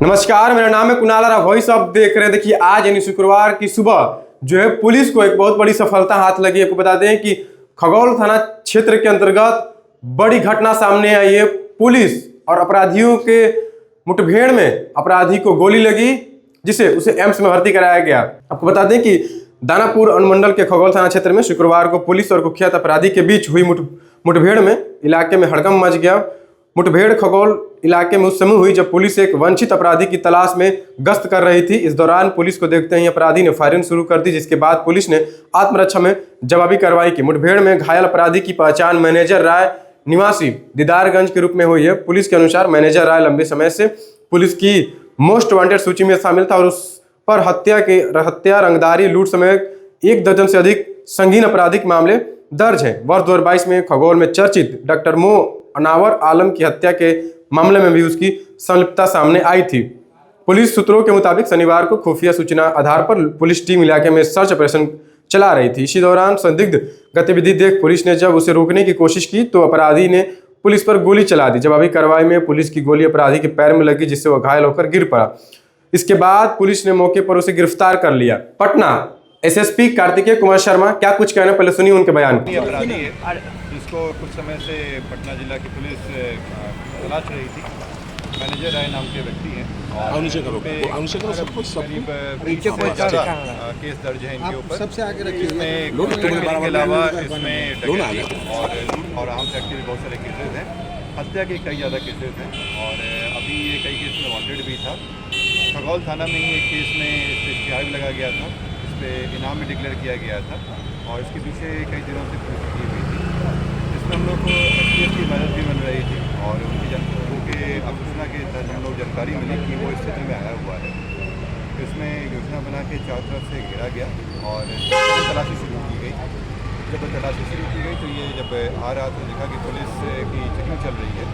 नमस्कार, मेरा नाम है कुणाल और वॉइस आप देख रहे हैं। देखिए, आज यानी शुक्रवार की सुबह जो है पुलिस को एक बहुत बड़ी सफलता हाथ लगी है। आपको बता दें कि खगौल थाना क्षेत्र के अंतर्गत बड़ी घटना सामने आई है। पुलिस और अपराधियों के मुठभेड़ में अपराधी को गोली लगी, जिसे उसे एम्स में भर्ती कराया गया। आपको बता दें कि दानापुर अनुमंडल के खगौल थाना क्षेत्र में शुक्रवार को पुलिस और कुख्यात अपराधी के बीच हुई मुठभेड़ में इलाके में हड़कंप मच गया। मुठभेड़ खगौल इलाके में उस समय हुई जब पुलिस एक वंचित अपराधी की तलाश में गश्त कर रही थी। इस दौरान पुलिस को देखते ही अपराधी ने फायरिंग शुरू कर दी, जिसके बाद पुलिस ने आत्मरक्षा में जवाबी कार्रवाई की। मुठभेड़ में घायल अपराधी की पहचान मैनेजर राय निवासी दीदारगंज के रूप में हुई है। पुलिस के अनुसार मैनेजर राय लंबे समय से पुलिस की मोस्ट वांटेड सूची में शामिल था और उस पर हत्या, रंगदारी, लूट समेत 1 दर्जन से अधिक संगीन आपराधिक मामले दर्ज हैं। वर्ष 2022 में खगौल में चर्चित डॉक्टर मो अनावर आलम की हत्या के मामले में भी उसकी संलिप्तता सामने आई थी। पुलिस सूत्रों के मुताबिक शनिवार को खुफिया सूचना आधार पर पुलिस टीम इलाके में सर्च ऑपरेशन चला रही थी। इसी दौरान संदिग्ध गतिविधि देख पुलिस ने जब उसे रोकने की कोशिश की तो अपराधी ने पुलिस पर गोली चला दी। जवाबी कार्रवाई में पुलिस की गोली अपराधी के पैर में लगी, जिससे वह घायल होकर गिर पड़ा। इसके बाद पुलिस ने मौके पर उसे गिरफ्तार कर लिया। पटना एसएसपी कार्तिकेय कुमार शर्मा क्या कुछ कहना, पहले सुनिए उनके बयान। अपराधी है जिसको कुछ समय से पटना जिला की पुलिस तलाश रही थी। मैनेजर राय नाम के व्यक्ति हैं और करीब केस दर्ज है इनके ऊपर। इसमें के अलावा इसमें डकैती और आर्म्स एक्ट के भी बहुत सारे केसेस हैं। हत्या के कई ज़्यादा केसेस हैं और अभी ये कई केस में वांटेड भी था। खगौल थाना में ही एक केस में इस पर इश्तिहार भी लगाया गया था, इस पर इनाम भी डिक्लेयर किया गया था और इसके पीछे कई दिनों से पुलिस की हुई थी। इसमें हम लोग को एसटीएफ की मदद भी मिल रही थी और उनके सूचना के तहत हम लोग जानकारी मिली कि वो इस क्षेत्र में आया हुआ है। इसमें योजना बना के चारों तरफ से घेरा गया और तलाशी शुरू की गई। जब तलाशी शुरू की गई तो ये जब आ रहा था देखा कि पुलिस की चेकिंग चल रही है,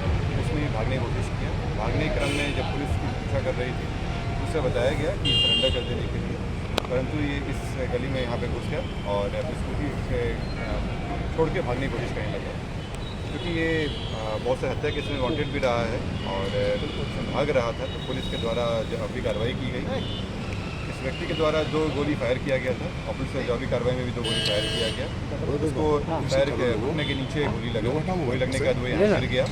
उसमें भागने की कोशिश किया। भागने के क्रम में जब पुलिस की पीछा कर रही थी उससे बताया गया कि सरेंडर कर देने के लिए, परंतु ये इस गली में यहाँ पे घुस गया और स्कूटी छोड़ के भागने की कोशिश करने लगा। क्योंकि ये बहुत से हत्या केस में वांटेड भी रहा है और भाग रहा था, तो पुलिस के द्वारा जवाबी कार्रवाई की गई। इस व्यक्ति के द्वारा 2 गोली फायर किया गया था और पुलिस की जवाबी कार्रवाई में भी 2 गोली फायर किया गया। उसको पैर के घुटने के नीचे गोली लगने के बाद वो यहाँ गिर गया।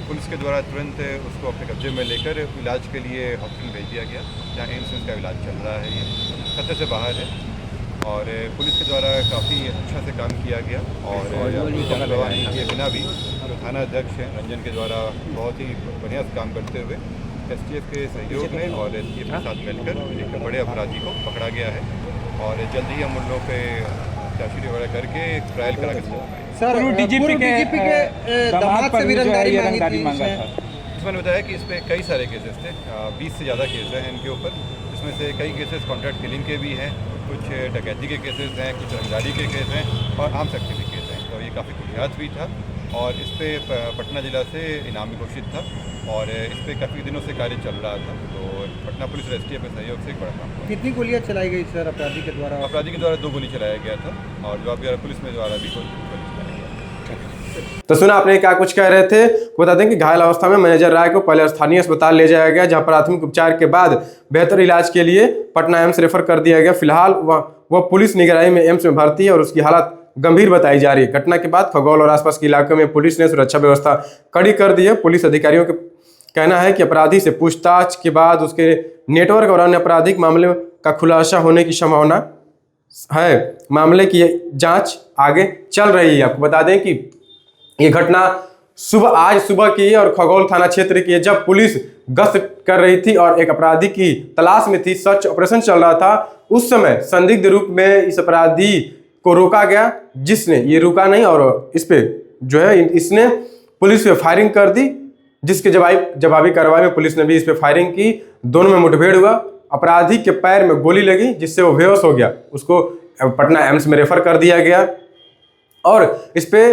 पुलिस के द्वारा तुरंत उसको अपने कब्जे में लेकर इलाज के लिए हॉस्पिटल भेज दिया गया, जहाँ एम्स में इसका इलाज चल रहा है। ये खतरे से बाहर है और पुलिस के द्वारा काफ़ी अच्छा से काम किया गया और जवानी के बिना भी जो थाना अध्यक्ष हैं रंजन के द्वारा बहुत ही बढ़िया से काम करते हुए एसटीएफ के सहयोग में और एसटीएफ के साथ मिलकर एक बड़े अपराधी को पकड़ा गया है और जल्द ही हम उन लोग पे चार्जशीट वगैरह करके ट्रायल करा के सर डीजीपी के दामाद से भी रंगदारी मांगा था। मैंने बताया कि इस पर कई सारे केसेस थे, 20 से ज़्यादा केस हैं इनके ऊपर। इसमें से कई केसेस कॉन्ट्रैक्ट किलिंग के भी हैं, कुछ डकैती के केसेस हैं, कुछ रंगदारी के केस हैं और आर्म्स एक्ट के भी केस हैं। तो ये काफ़ी कुख्यात भी था और इस पर पटना जिला से इनाम भी घोषित था और इस पर काफ़ी दिनों से कार्य चल रहा था। तो पटना पुलिस और एसटीएफ के सहयोग से एक बड़ा काम हुआ। कितनी गोलियां चलाई गई सर अपराधी के द्वारा? अपराधी के द्वारा 2 गोली चलाया गया था और जवाबी पुलिस में द्वारा भी गोली चलाया गया। तो सुना आपने क्या कुछ कह रहे थे। बता दें कि घायल अवस्था में मैनेजर राय को पहले स्थानीय अस्पताल ले जाया गया, जहां प्राथमिक उपचार के बाद बेहतर इलाज के लिए पटना एम्स रेफर कर दिया गया। फिलहाल वह पुलिस निगरानी में एम्स में भर्ती है और उसकी हालत गंभीर बताई जा रही है। घटना के बाद खगौल और आसपास के इलाकों में पुलिस ने सुरक्षा व्यवस्था कड़ी कर दी है। पुलिस अधिकारियों का कहना है कि अपराधी से पूछताछ के बाद उसके नेटवर्क और अन्य आपराधिक मामले का खुलासा होने की संभावना है। मामले की जांच आगे चल रही है। आपको बता दें कि ये घटना आज सुबह की और खगौल थाना क्षेत्र की है, जब पुलिस गश्त कर रही थी और एक अपराधी की तलाश में थी, सर्च ऑपरेशन चल रहा था। उस समय संदिग्ध रूप में इस अपराधी को रोका गया, जिसने ये रुका नहीं और इस पे जो है इसने पुलिस पे फायरिंग कर दी, जिसके जवाबी कार्रवाई में पुलिस ने भी इस पे फायरिंग की। दोनों में मुठभेड़ हुआ, अपराधी के पैर में गोली लगी, जिससे वो बेहोश हो गया। उसको पटना एम्स में रेफर कर दिया गया और इस पे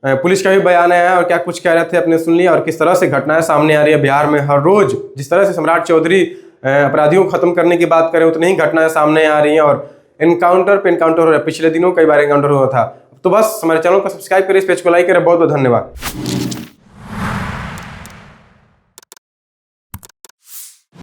पुलिस का भी बयान आया और क्या कुछ कह रहे थे अपने सुन लिया और किस तरह से घटनाएं सामने आ रही है। बिहार में हर रोज जिस तरह से सम्राट चौधरी अपराधियों को खत्म करने की बात करें, उतनी ही घटनाएं सामने आ रही हैं और एनकाउंटर पे एनकाउंटर हो रहा है। पिछले दिनों कई बार एनकाउंटर हुआ था। तो बस हमारे चैनल को सब्सक्राइब करें, इस पेज को लाइक करें। बहुत बहुत धन्यवाद।